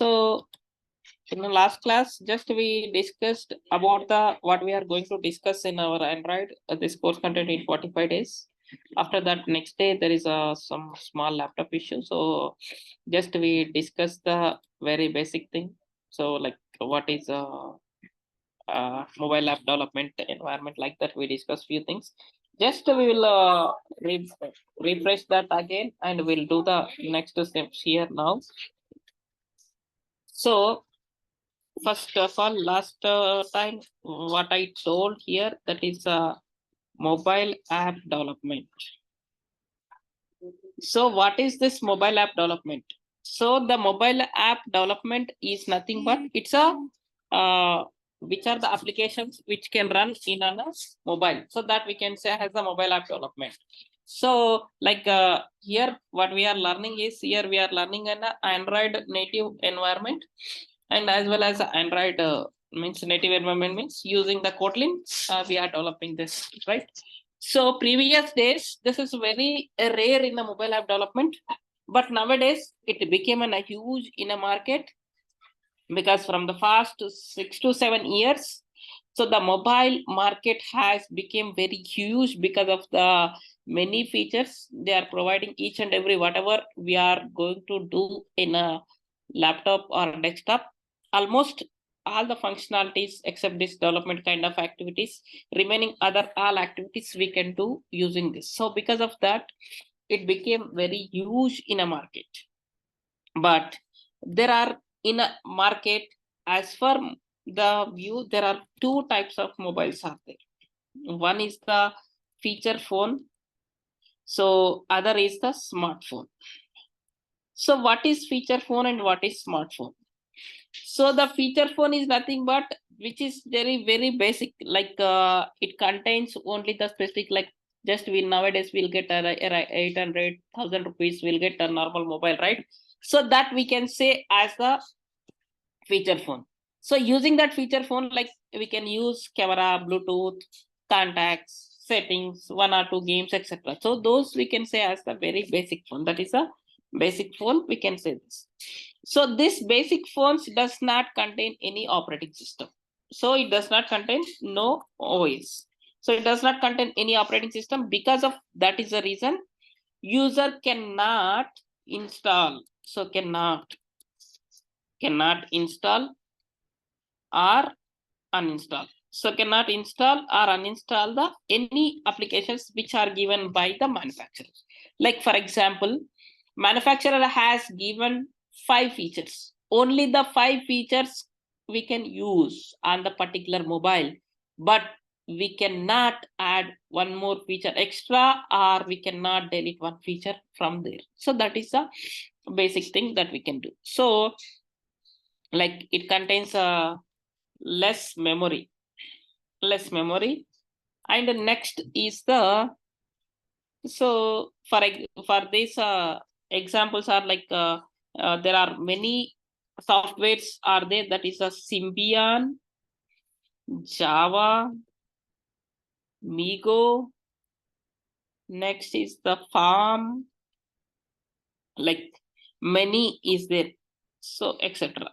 So in the last class, just we discussed about the what we are going to discuss in our Android. This course content in 45 days. After that, next day there is some small laptop issue. So just we discuss the very basic thing. So like what is mobile app development environment, like that we discuss few things. Just we will refresh that again and we'll do the next steps here now. So first of all, last time what I told here, that is mobile app development. So what is this mobile app development? So the mobile app development is nothing but it's a which are the applications which can run in a mobile. So that we can say has the mobile app development. So like here what we are learning is, here we are learning an Android native environment, and as well as Android means native environment means using the Kotlin, we are developing this, right? So previous days, this is very rare in the mobile app development, but nowadays it became a huge in a market, because from the past 6 to 7 years, so the mobile market has become very huge because of the many features they are providing. Each and every whatever we are going to do in a laptop or desktop, almost all the functionalities except this development kind of activities, remaining other all activities we can do using this. So because of that, it became very huge in a market. But there are in a market, as for the view, there are two types of mobiles are there. One is the feature phone, so other is the smartphone. So what is feature phone and what is smartphone? So the feature phone is nothing but which is very basic, like it contains only the specific, like just we nowadays we'll get 800,000 rupees, we'll get a normal mobile, right? So that we can say as the feature phone. So using that feature phone, like we can use camera, Bluetooth, contacts, settings, 1 or 2 games, etc. So those we can say as the very basic phone. That is a basic phone, we can say this. So this basic phones does not contain any operating system. So it does not contain no OS. So it does not contain any operating system. Because of that is the reason user cannot install. So cannot install or uninstall. So cannot install or uninstall the any applications which are given by the manufacturer. Like for example, manufacturer has given 5 features. Only the 5 features we can use on the particular mobile, but we cannot add one more feature extra, or we cannot delete one feature from there. So that is the basic thing that we can do. So like it contains a less memory, and the next is the, so for these examples are like there are many softwares are there, that is a Symbian, Java, Migo, next is the Farm, like many is there, so etc.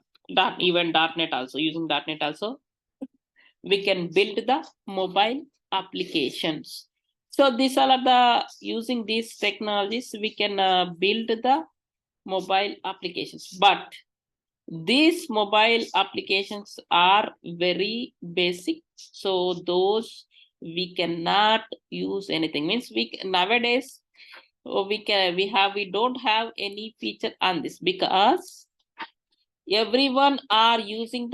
Even .NET also, using .NET also we can build the mobile applications. So these are the, using these technologies we can build the mobile applications. But these mobile applications are very basic, so those we cannot use anything. Means we nowadays we don't have any feature on this, because everyone are using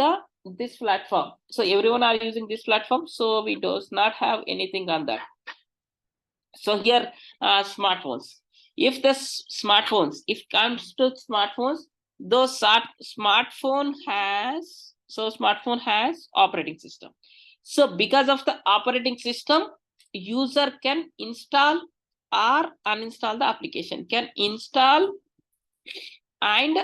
this platform. So everyone are using this platform, so we does not have anything on that. So here smartphones. If the smartphones, if comes to smartphones, those smartphone has operating system. So because of the operating system, user can install or uninstall the application, can install and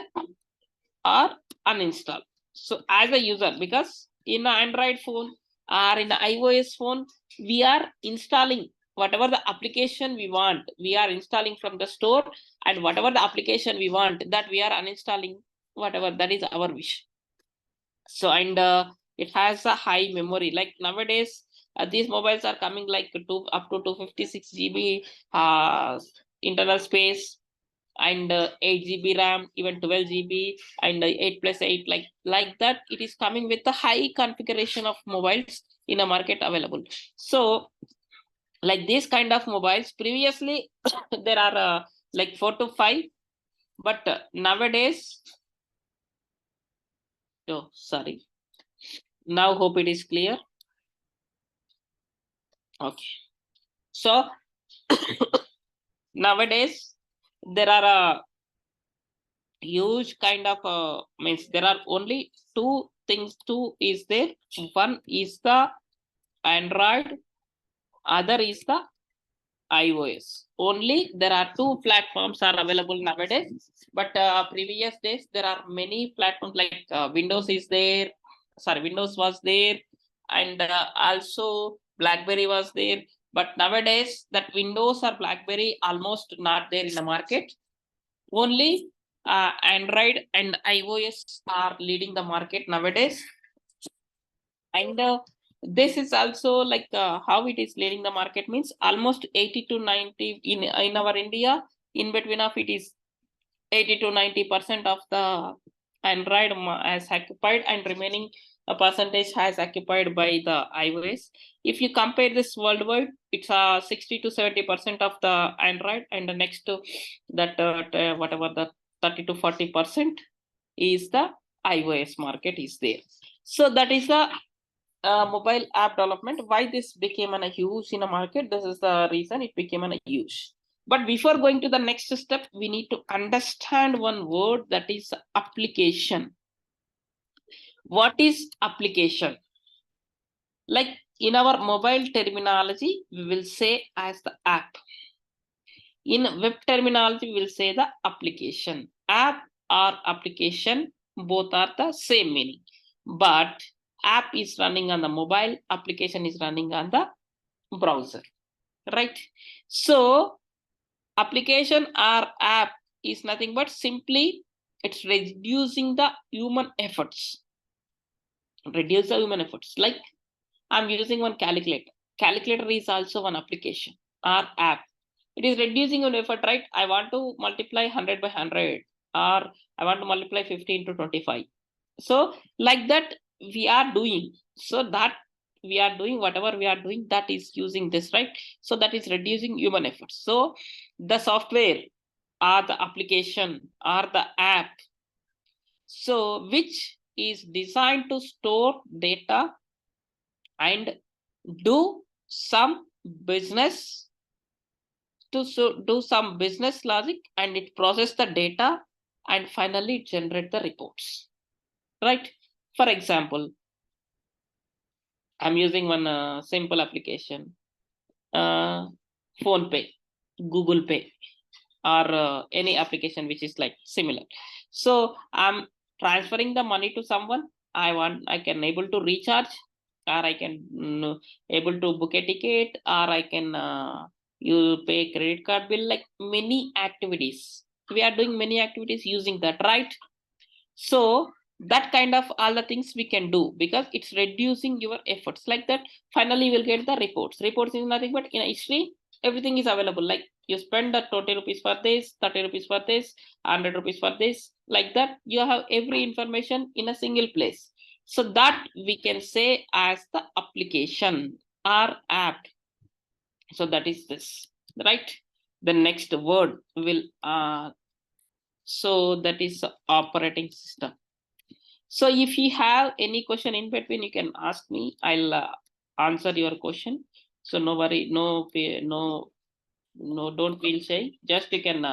or uninstall. So as a user, because in an Android phone or in an iOS phone, we are installing whatever the application we want, we are installing from the store, and whatever the application we want, that we are uninstalling whatever, that is our wish. So, and it has a high memory. Like nowadays, these mobiles are coming like up to 256 GB internal space, and 8 GB RAM, even 12 GB, and 8 plus 8, like that. It is coming with the high configuration of mobiles in a market available. So, like this kind of mobiles, previously there are like 4 to 5, but nowadays, oh sorry, now hope it is clear. Okay, so nowadays there are a huge kind of means there are only two things. Two is there. One is the Android, other is the iOS. Only there are two platforms are available nowadays. But previous days there are many platforms like Windows is there. Sorry, Windows was there, and also BlackBerry was there. But nowadays that Windows or BlackBerry almost not there in the market. Only Android and iOS are leading the market nowadays. And this is also like how it is leading the market means almost 80 to 90 in our India. In between of it is 80 to 90% of the Android has occupied, and remaining a percentage has occupied by the iOS. If you compare this worldwide, it's 60 to 70% of the Android, and the next to that whatever the 30 to 40% is the iOS market is there. So that is the mobile app development. Why this became a huge in a market? This is the reason it became a huge. But before going to the next step, we need to understand one word, that is application. What is application? Like in our mobile terminology, we will say as the app. In web terminology, we will say the application. App or application, both are the same meaning. But app is running on the mobile, application is running on the browser, right? So application or app is nothing but simply it's reducing the human efforts. Reduce the human efforts. Like I'm using one calculator. Calculator is also one application or app. It is reducing your effort, right? I want to multiply 100 by 100, or I want to multiply 15 to 25. So like that we are doing. So that we are doing whatever we are doing, that is using this, right? So that is reducing human effort. So the software or the application or the app, so which is designed to store data and do some business, to do some business logic, and it process the data and finally generate the reports, right? For example, I'm using one simple application, Phone Pay, Google Pay, or any application which is like similar. So I'm transferring the money to someone. I can able to recharge, or I can able to book a ticket, or I can you pay credit card bill, like many activities. We are doing many activities using that, right? So that kind of all the things we can do because it's reducing your efforts. Like that, finally you will get the reports. Reports is nothing but in a history, everything is available. Like you spend the 20 rupees for this, 30 rupees for this, 100 rupees for this, like that. You have every information in a single place. So that we can say as the application or app. So that is this, right? The next word will so that is operating system. So if you have any question in between, you can ask me. I'll answer your question. So no worry, no, don't feel shy. Just you can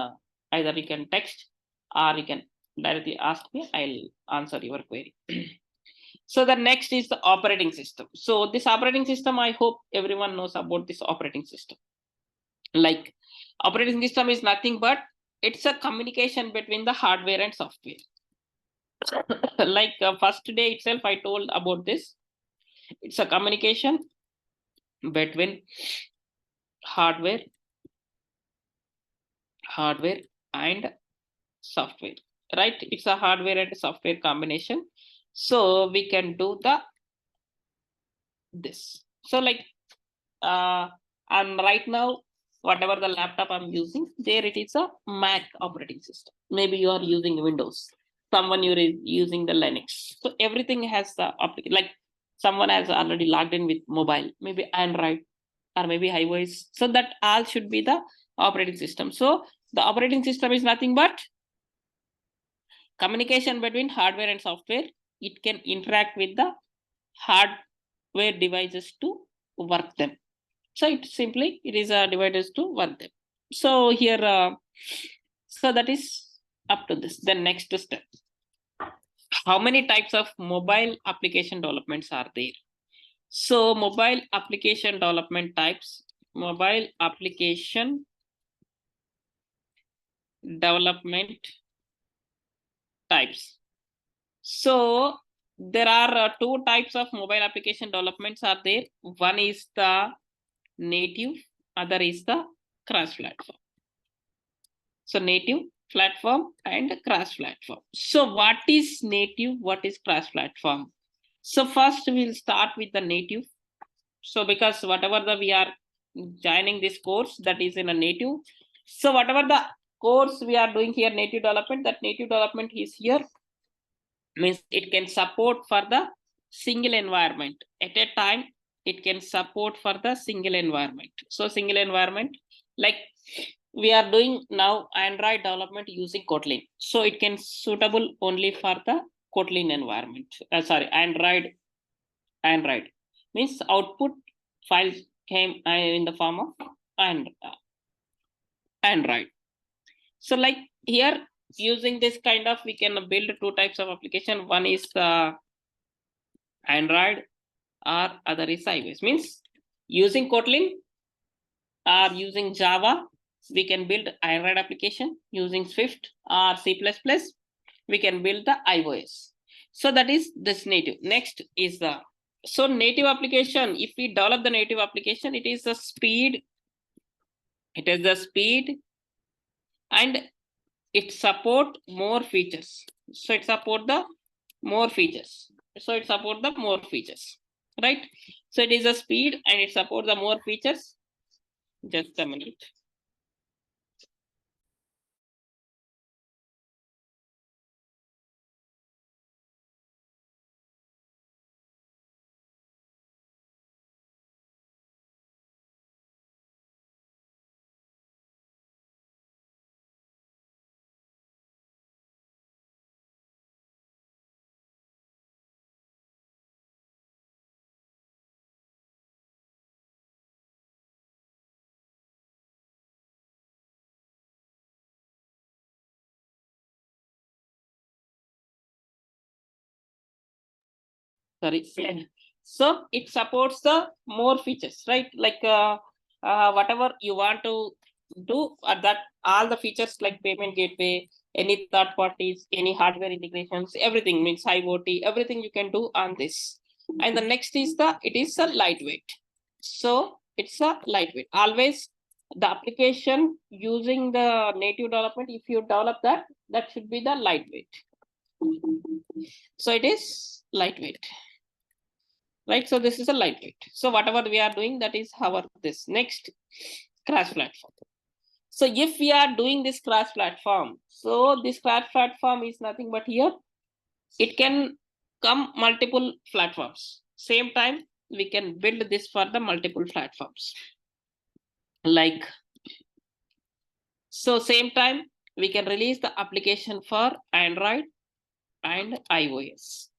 either you can text or you can directly ask me. I'll answer your query. So the next is the operating system. So this operating system, I hope everyone knows about this operating system. Like operating system is nothing but it's a communication between the hardware and software. Like first day itself, I told about this. It's a communication between hardware and software. right? It's a hardware and software combination. So we can do this. So like and right now, whatever the laptop I'm using, there it is a Mac operating system. Maybe you are using Windows. Someone you're using the Linux. So everything has the like someone has already logged in with mobile, maybe Android or maybe iOS. So that all should be the operating system. So the operating system is nothing but communication between hardware and software. It can interact with the hardware devices to work them. So it is a devices to work them. So here, so that is up to this. The next step. How many types of mobile application developments are there? So mobile application development types, mobile application development types. So there are two types of mobile application developments are there. One is the native, other is the cross-platform. So native platform and cross-platform. So what is native? What is cross-platform? So first we'll start with the native. So because whatever we are joining this course, that is in a native. So whatever the course we are doing here, native development, that native development is here, means it can support for the single environment. At a time, it can support for the single environment. So single environment, like we are doing now Android development using Kotlin. So it can suitable only for the Kotlin environment. Android means output files came in the form of Android. So like here using this kind of, we can build two types of application. One is Android or other is iOS. Means using Kotlin or using Java, we can build Android application. Using Swift or C++, we can build the iOS. So that is this native. Next is the, so native application, if we develop the native application, it is the speed. It is the speed and it support more features. So it support the more features. So it support the more features, right? So it is a speed and it support the more features. Just a minute. Sorry. So it supports the more features, right? Like whatever you want to do, that all the features like payment gateway, any third parties, any hardware integrations, everything means IoT, everything you can do on this. And the next is it is a lightweight. So it's a lightweight. Always the application using the native development, if you develop that should be the lightweight. So it is lightweight. Right, so this is a lightweight. So whatever we are doing, that is our this. Next, cross platform. So if we are doing this cross platform, so this cross platform is nothing but here, it can come multiple platforms. Same time, we can build this for the multiple platforms. Like, so same time, we can release the application for Android and iOS.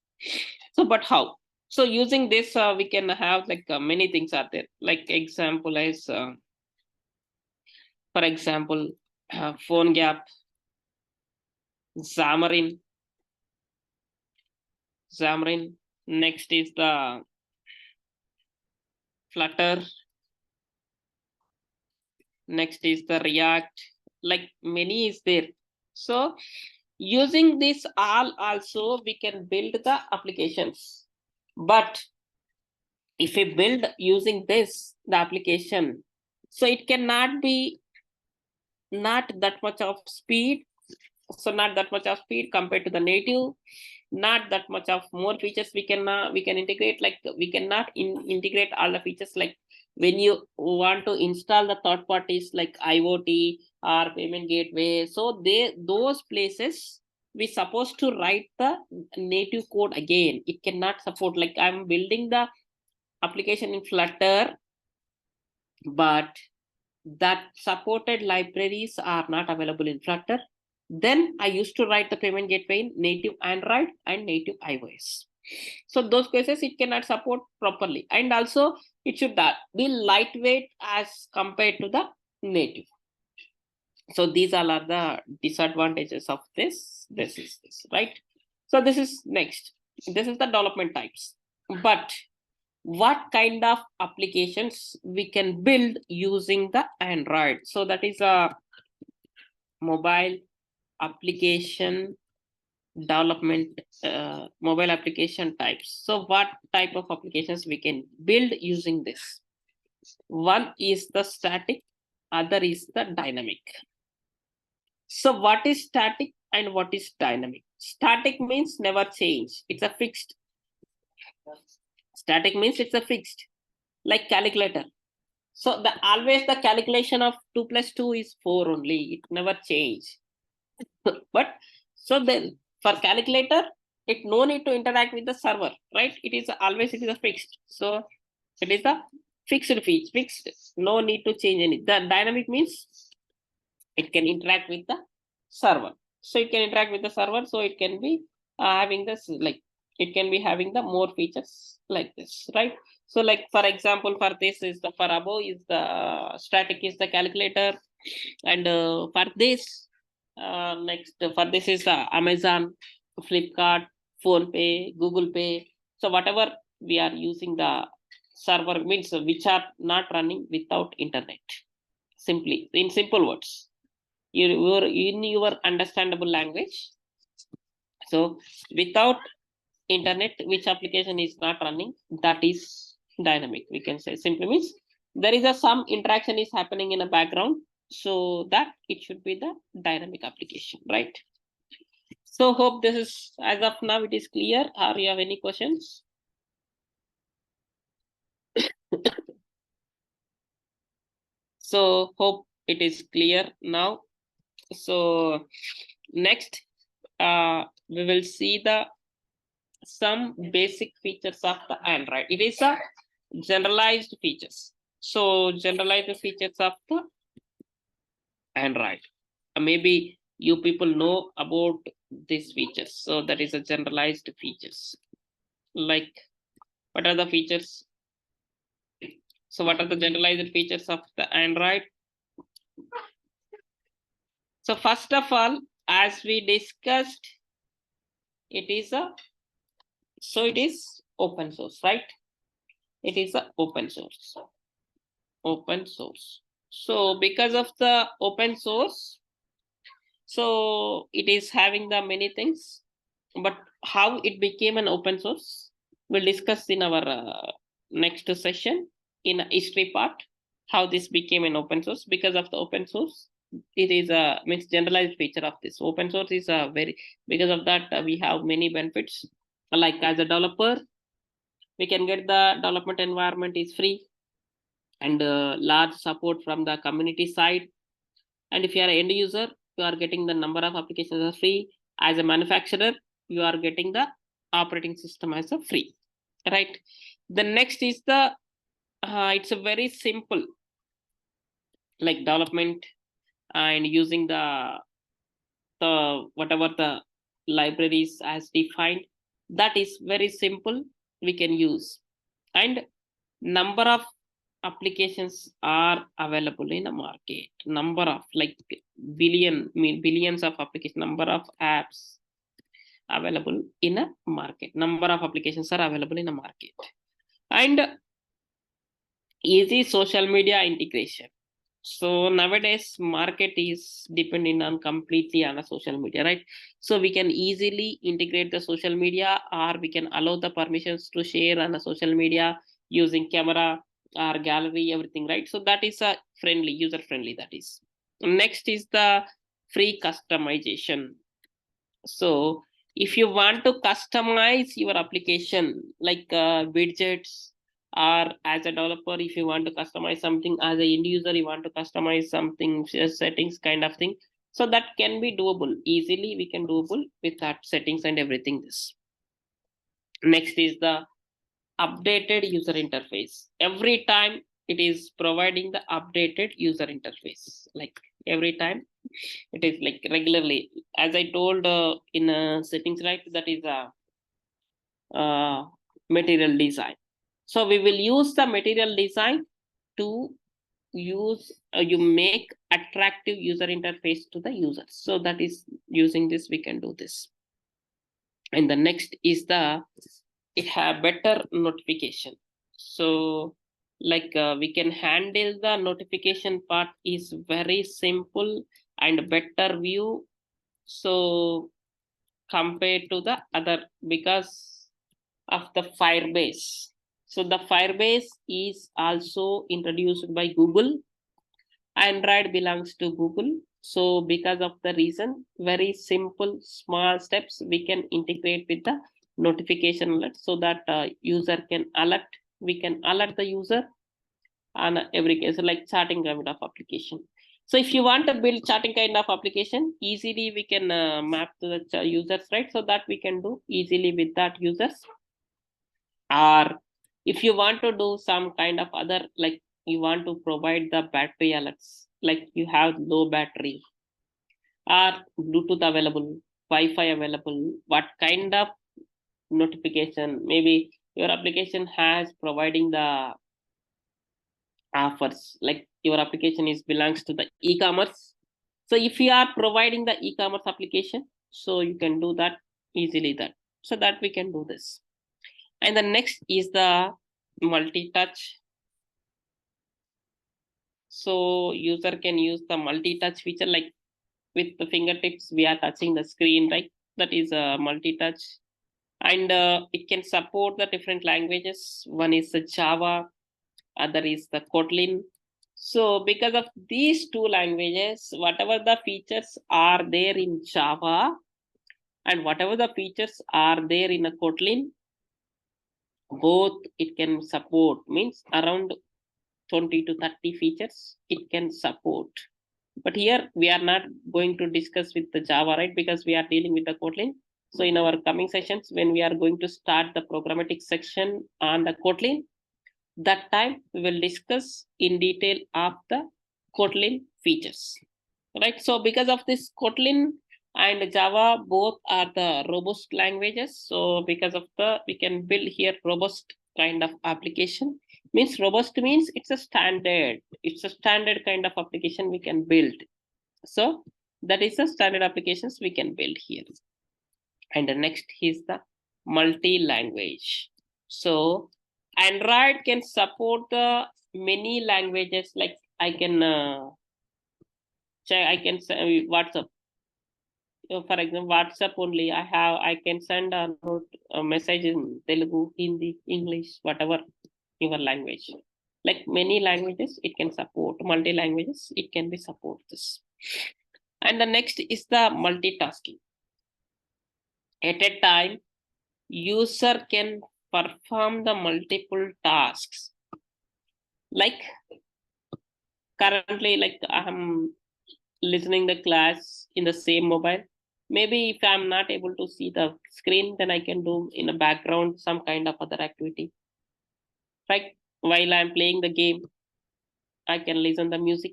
So, but how? So using this, we can have like many things are there. Like example is, for example, PhoneGap, Xamarin. Next is the Flutter. Next is the React. Like many is there. So using this all also we can build the applications. But if we build using this, the application, so it cannot be not that much of speed So not that much of speed compared to the native, not that much of more features we can integrate. Like we cannot integrate all the features. Like when you want to install the third parties like IoT or payment gateway, so those places we supposed to write the native code again. It cannot support. Like I'm building the application in Flutter, but that supported libraries are not available in Flutter. Then I used to write the payment gateway in native Android and native iOS. So those cases it cannot support properly, and also it should be lightweight as compared to the native. So these all are the disadvantages of this. This is this, right? So this is next. This is the development types. But what kind of applications we can build using the Android? So that is a mobile application development, mobile application types. So what type of applications we can build using this? One is the static, other is the dynamic. So what is static and what is dynamic? Static means never change. It's a fixed. Static means it's a fixed, like calculator. So always the calculation of 2 plus 2 is 4 only. It never change. But so then for calculator, it no need to interact with the server, right? It is a fixed. So it is a fixed feature, fixed. No need to change any. The dynamic means it can interact with the server. So it can interact with the server. So it can be having this, like it can be having the more features like this, right? So like for example, for this is the for above is the static is the calculator, and for this next for this is the Amazon, Flipkart, Phone Pay, Google Pay. So whatever we are using the server means which are not running without internet. Simply in simple words, you're in your understandable language. So without internet, which application is not running, that is dynamic. We can say simply means there is some interaction is happening in a background, so that it should be the dynamic application, right? So hope this is, as of now, it is clear. Or you have any questions? So hope it is clear now. So next, we will see some basic features of the Android. It is a generalized features. So generalized features of the Android. Maybe you people know about these features. So that is a generalized features. Like what are the features? So what are the generalized features of the Android? So first of all, as we discussed, it is open source, right? It is a open source. Open source. So because of the open source, so it is having the many things, but how it became an open source, we'll discuss in our next session in a history part, how this became an open source. Because of the open source, it is a means generalized feature of this. Open source is a because of that we have many benefits. Like as a developer, we can get the development environment is free, and large support from the community side. And if you are an end user, you are getting the number of applications as free. As a manufacturer, you are getting the operating system as a free, right? The next is the it's a very simple, like development and using the whatever the libraries as defined. That is very simple, we can use. And number of applications are available in a market. Number of like billions of applications, number of apps available in a market. Number of applications are available in a market. And easy social media integration. So nowadays market is depending on completely on a social media, right? So we can easily integrate the social media, or we can allow the permissions to share on a social media using camera or gallery, everything, right? So that is a friendly, user friendly. That is. Next is the free customization. So if you want to customize your application like widgets, or as a developer, if you want to customize something, as a end user, you want to customize something, settings kind of thing. So that can be doable easily. We can doable with that settings and everything. This next is the updated user interface. Every time it is providing the updated user interface, like every time it is like regularly, as I told in settings, right? That is a material design. So we will use the material design to use you make attractive user interface to the users. So that is using this we can do this. And the next is the it have better notification. So like we can handle the notification part is very simple and better view. So compared to the other, because of the Firebase. So the Firebase is also introduced by Google. Android belongs to Google. So because of the reason, very simple, small steps, we can integrate with the notification alert so that user can alert. We can alert the user on every case, like charting kind of application. So if you want to build charting kind of application, easily we can map to the users, right? So that we can do easily with that users. Or if you want to do some kind of other, like you want to provide the battery alerts, like you have low battery or Bluetooth available, Wi-Fi available, what kind of notification, maybe your application has providing the offers, like your application is belongs to the e-commerce. So if you are providing the e-commerce application, so you can do that easily that. So that we can do this. And the next is the multi-touch. So user can use the multi-touch feature, like with the fingertips, we are touching the screen, right? That is a multi-touch. And it can support the different languages. One is the Java, other is the KOTLIN. So because of these two languages, whatever the features are there in Java and whatever the features are there in a KOTLIN, both it can support, means around 20 to 30 features it can support. But here we are not going to discuss with the Java, right? Because we are dealing with the KOTLIN. So in our coming sessions, when we are going to start the programmatic section on the KOTLIN, that time we will discuss in detail of the KOTLIN features, right? So because of this, KOTLIN and Java both are the robust languages. So because of the, we can build here robust kind of application. Means robust means it's a standard kind of application we can build. So that is the standard applications we can build here. And the next is the multi-language. So Android can support the many languages, like I can say WhatsApp. For example, WhatsApp only I can send a message in Telugu, Hindi, English, whatever your language. Like many languages it can support, multi languages it can be support this. And the next is the multitasking. At a time, user can perform the multiple tasks. Like currently, like I'm listening the class in the same mobile. Maybe if I'm not able to see the screen, then I can do in the background some kind of other activity. Like while I'm playing the game, I can listen the music.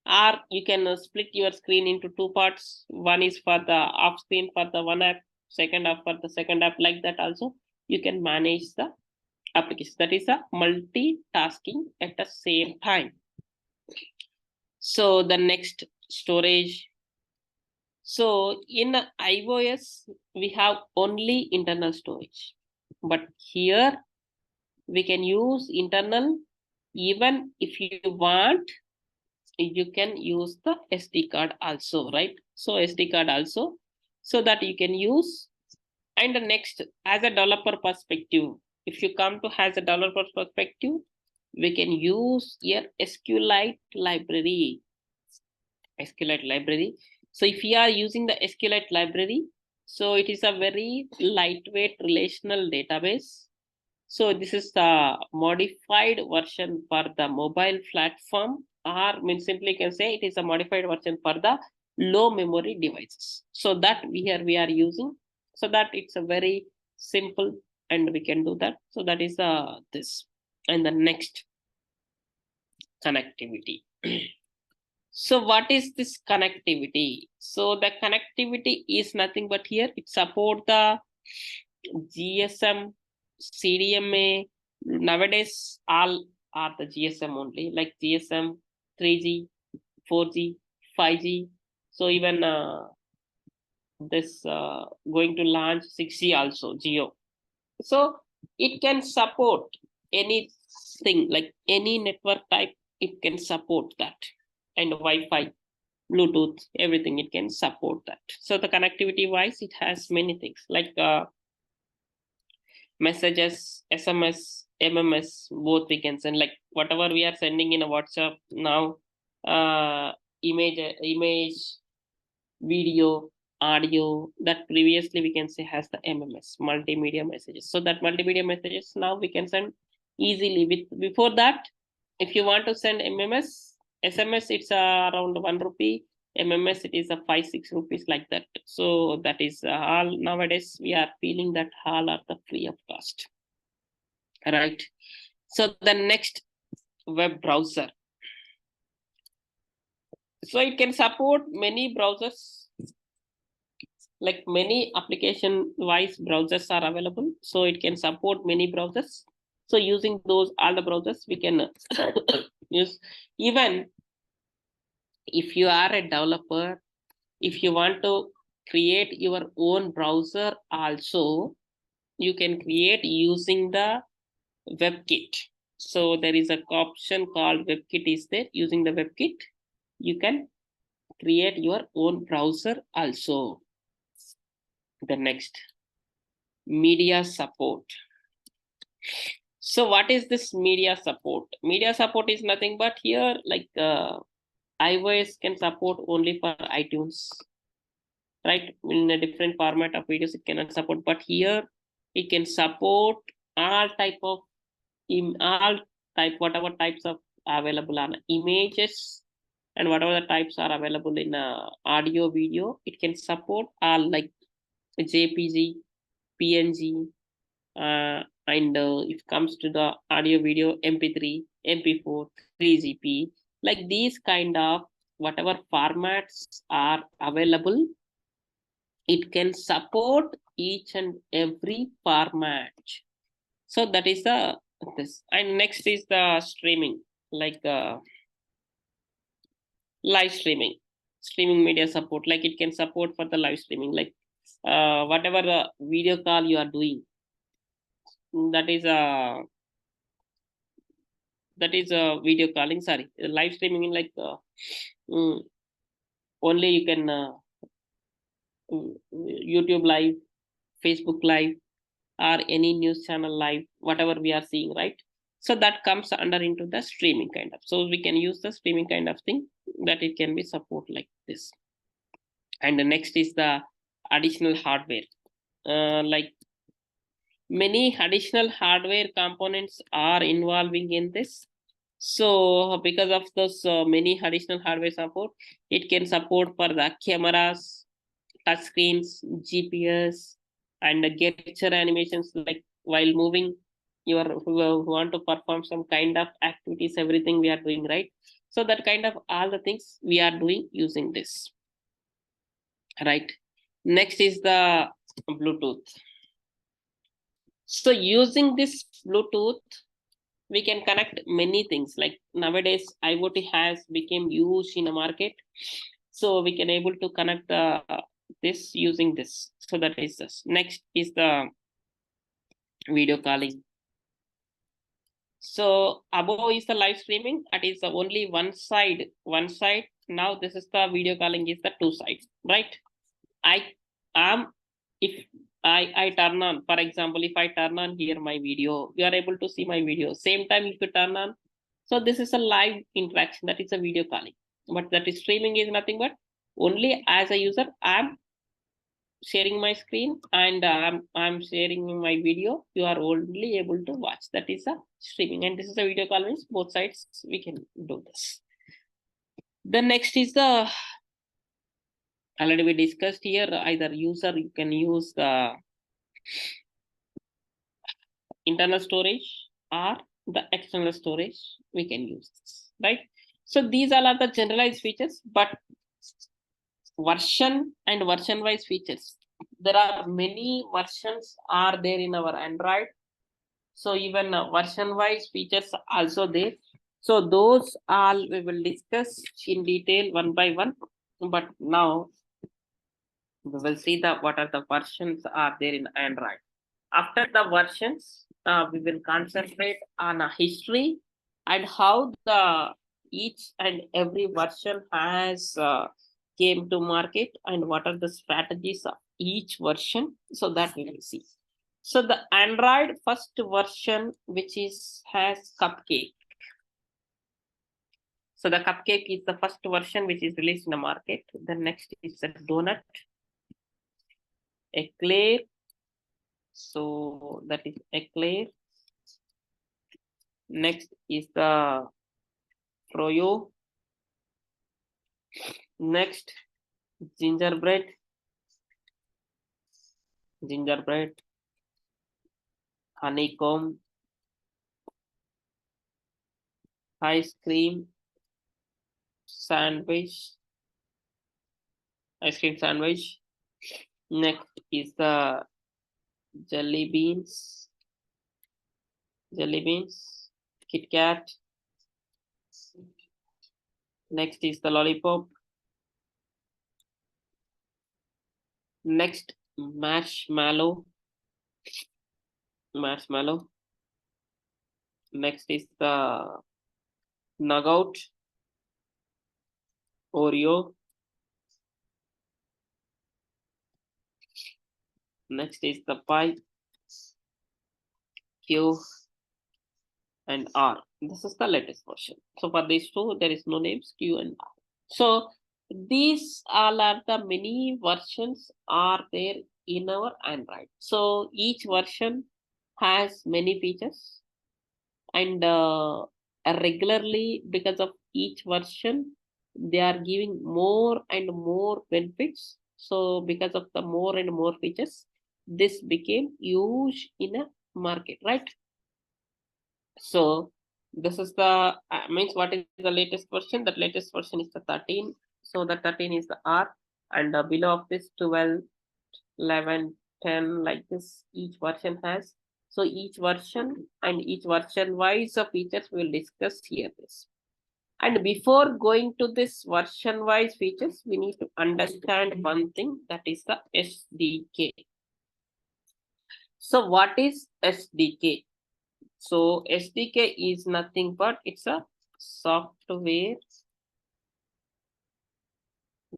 Or you can split your screen into two parts. One is for the off screen for the one app, second app for the second app. Like that also, you can manage the application. That is a multitasking at the same time. So the next, storage. So in iOS, we have only internal storage. But here, we can use internal. Even if you want, you can use the SD card also, right? So SD card also, so that you can use. And the next, as a developer perspective, if you come to as a developer perspective, we can use your SQLite library. SQLite library. So if we are using the SQLite library, so it is a very lightweight relational database. So this is the modified version for the mobile platform, or means simply can say it is a modified version for the low memory devices. So that we are using, so that it's a very simple and we can do that. So that is this. And the next, connectivity. So what is this connectivity? So the connectivity is nothing but here it support the GSM, CDMA. Nowadays all are the GSM only, like GSM, 3G, 4G, 5G. So even this going to launch 6G also, Geo. So it can support anything, like any network type, it can support that. And Wi-Fi, Bluetooth, everything, it can support that. So the connectivity wise, it has many things like messages, SMS, MMS, both we can send, like whatever we are sending in a WhatsApp now, image, video, audio, that previously we can say has the MMS, multimedia messages. So that multimedia messages now we can send easily. With before that, if you want to send MMS, SMS, it's around 1 rupee. MMS, it is a 5-6 rupees, like that. So that is all nowadays we are feeling that all are the free of cost. Right. So the next, web browser. So it can support many browsers, like many application wise browsers are available. So it can support many browsers. So using those, all the browsers we can use. Even if you are a developer, if you want to create your own browser also, you can create using the WebKit. So there is an option called WebKit is there. Using the WebKit, you can create your own browser also. The next, media support. So what is this media support? Media support is nothing but here, like iOS can support only for iTunes, right? In a different format of videos it cannot support, but here it can support all type of whatever types of available on images, and whatever the types are available in audio, video, it can support all, like JPG, PNG, and if it comes to the audio, video, MP3, MP4, 3GP, like these kind of whatever formats are available, it can support each and every format. So that is the this. And next is the streaming, like live streaming media support, like it can support for the live streaming, like whatever the video call you are doing, that is a video calling, sorry, live streaming in like only you can YouTube live, Facebook live, or any news channel live, whatever we are seeing, right? So that comes under into the streaming kind of. So we can use the streaming kind of thing, that it can be support like this. And the next is the additional hardware. Like many additional hardware components are involving in this. So because of those many additional hardware support, it can support for the cameras, touch screens, GPS, and gesture animations, like while moving, you want to perform some kind of activities, everything we are doing, right? So that kind of all the things we are doing using this, right? Next is the Bluetooth. So using this Bluetooth, we can connect many things. Like nowadays, IoT has become huge in the market. So we can able to connect this using this. So that is this. Next is the video calling. So above is the live streaming. That is only one side. Now this is the video calling is the two sides, right? If I turn on, for example, if I turn on here my video, you are able to see my video. Same time if you turn on. So this is a live interaction, that is a video calling. but that is streaming is nothing but only as a user I'm sharing my screen and I'm sharing my video. You are only able to watch. That is a streaming, and this is a video call means both sides we can do this. The next is the already we discussed here. Either user you can use the internal storage or the external storage. We can use this, right? So these all are the generalized features, but version and version wise features. There are many versions are there in our Android. So even version wise features also there. So those all we will discuss in detail one by one. But now we will see the what are the versions are there in Android. After the versions, we will concentrate on a history and how the each and every version has came to market and what are the strategies of each version. So that we will see. So the Android first version, which is has Cupcake. So the Cupcake is the first version which is released in the market. The next is the Donut, Eclair. So that is Eclair. Next is the Froyo. Next, Gingerbread. Gingerbread. Honeycomb. Ice cream. Sandwich. Ice cream sandwich. Next is the jelly beans. Jelly beans. Kit Kat. Next is the lollipop. Next, marshmallow. Marshmallow. Next is the nugget. Oreo. Next is the pie. Q and R. This is the latest version. So for these two, there is no names Q and R. So these all are the many versions are there in our Android. So each version has many features, and regularly because of each version, they are giving more and more benefits. So because of the more and more features, this became huge in a market, right? So this is the means what is the latest version? The latest version is the 13. So the 13 is the R, and below of this 12, 11, 10, like this each version has. So each version and each version wise of features we will discuss here this. And before going to this version wise features, we need to understand one thing, that is the SDK. So what is SDK? So SDK is nothing but it's a software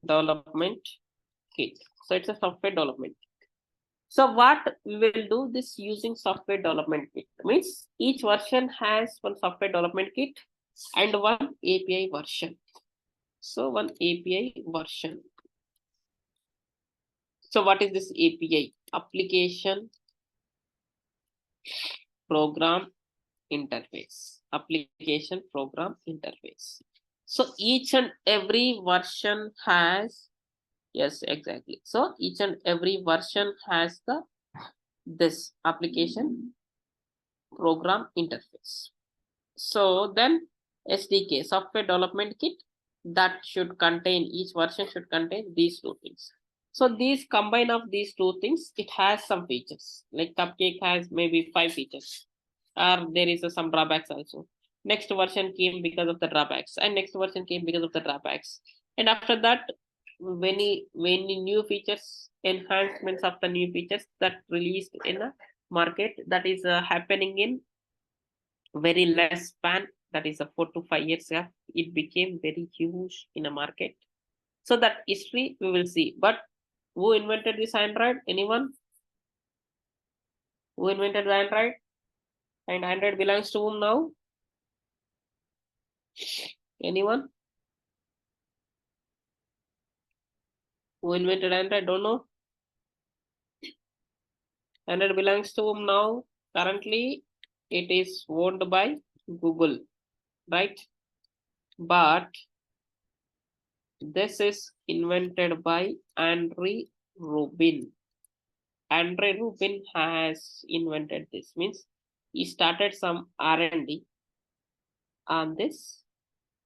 development kit. So it's a software development. So what we will do this using software development kit means each version has one software development kit and one API version. So one API version. So what is this API? Application Program Interface. Application Program Interface. So each and every version has, yes, exactly. So each and every version has this application program interface. So then SDK, software development kit, that should contain, each version should contain these two things. So these combine of these two things, it has some features. Like Cupcake has maybe 5 features. Or there is some drawbacks also. Next version came because of the drawbacks, and next version came because of the drawbacks. And after that, many new features, enhancements of the new features that released in a market, that is happening in very less span, that is a 4 to 5 years gap. It became very huge in a market. So that history we will see. But who invented this Android? Anyone? Who invented the Android? And Android belongs to whom now? Anyone? Who invented Android? Don't know. Android belongs to whom now? Currently, it is owned by Google, right? But this is invented by Andre Rubin. Andre Rubin has invented this. Means he started some R&D on this,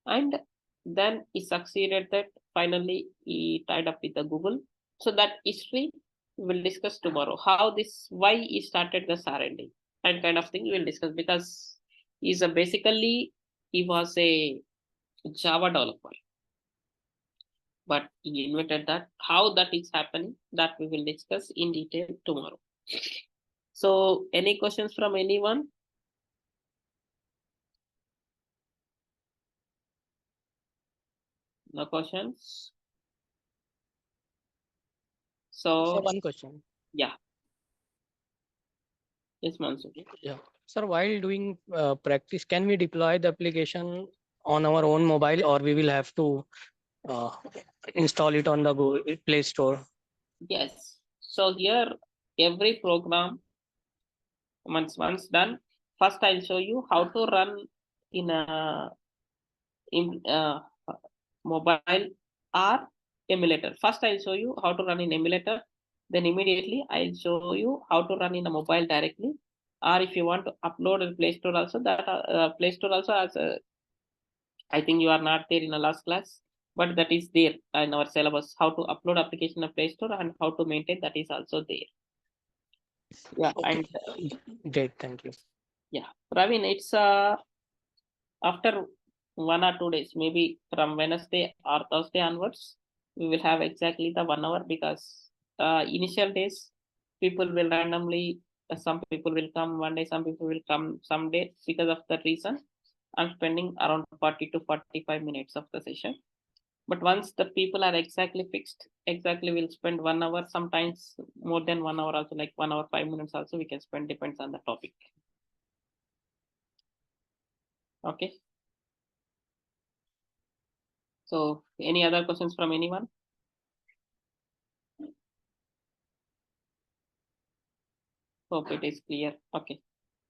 and then he succeeded that finally he tied up with the Google. So that history we will discuss tomorrow. How this, why he started this R&D and kind of thing we will discuss, because he's a basically he was a Java developer, but he invented that. How that is happening, that we will discuss in detail tomorrow. So any questions from anyone? No questions. So one question. yeah. Yes, Mansoor. Yeah. Sir, while doing practice, can we deploy the application on our own mobile, or we will have to uh, install it on the Play Store? Yes. So here every program once done, first I'll show you how to run in a mobile or emulator. First I'll show you how to run in emulator, then immediately I'll show you how to run in a mobile directly, or if you want to upload in Play Store also, that Play Store also has a, I think you are not there in the last class, but that is there in our syllabus, how to upload application of Play Store and how to maintain, that is also there. Yeah. Okay. And Great, thank you. yeah, Ravin, it's after 1 or 2 days, maybe from Wednesday or Thursday onwards, we will have exactly the 1 hour, because initial days people will randomly, some people will come one day, some people will come some day. Because of that reason, I'm spending around 40 to 45 minutes of the session. But once the people are exactly fixed, exactly we'll spend 1 hour, sometimes more than 1 hour also, like 1 hour 5 minutes also we can spend, depends on the topic. Okay. So any other questions from anyone? Hope it is clear. Okay.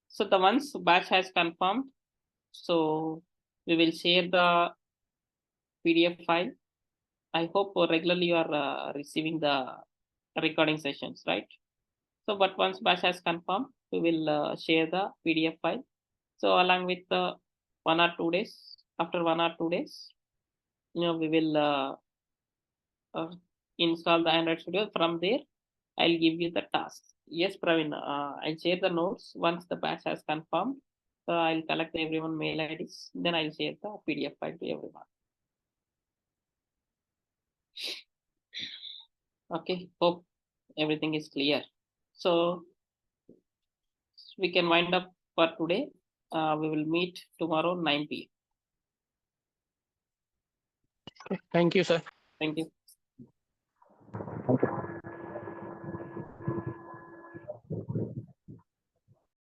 So the once batch has confirmed, so we will share the PDF file. I hope regularly you are receiving the recording sessions, right? So, but once batch has confirmed, we will share the PDF file. So along with 1 or 2 days, after 1 or 2 days, we will install the Android Studio. From there, I'll give you the tasks. Yes, Praveen, I'll share the notes once the batch has confirmed. So I'll collect everyone mail IDs, then I'll share the PDF file to everyone. Okay, hope everything is clear. So we can wind up for today. We will meet tomorrow 9 p.m. Thank you, sir. Thank you.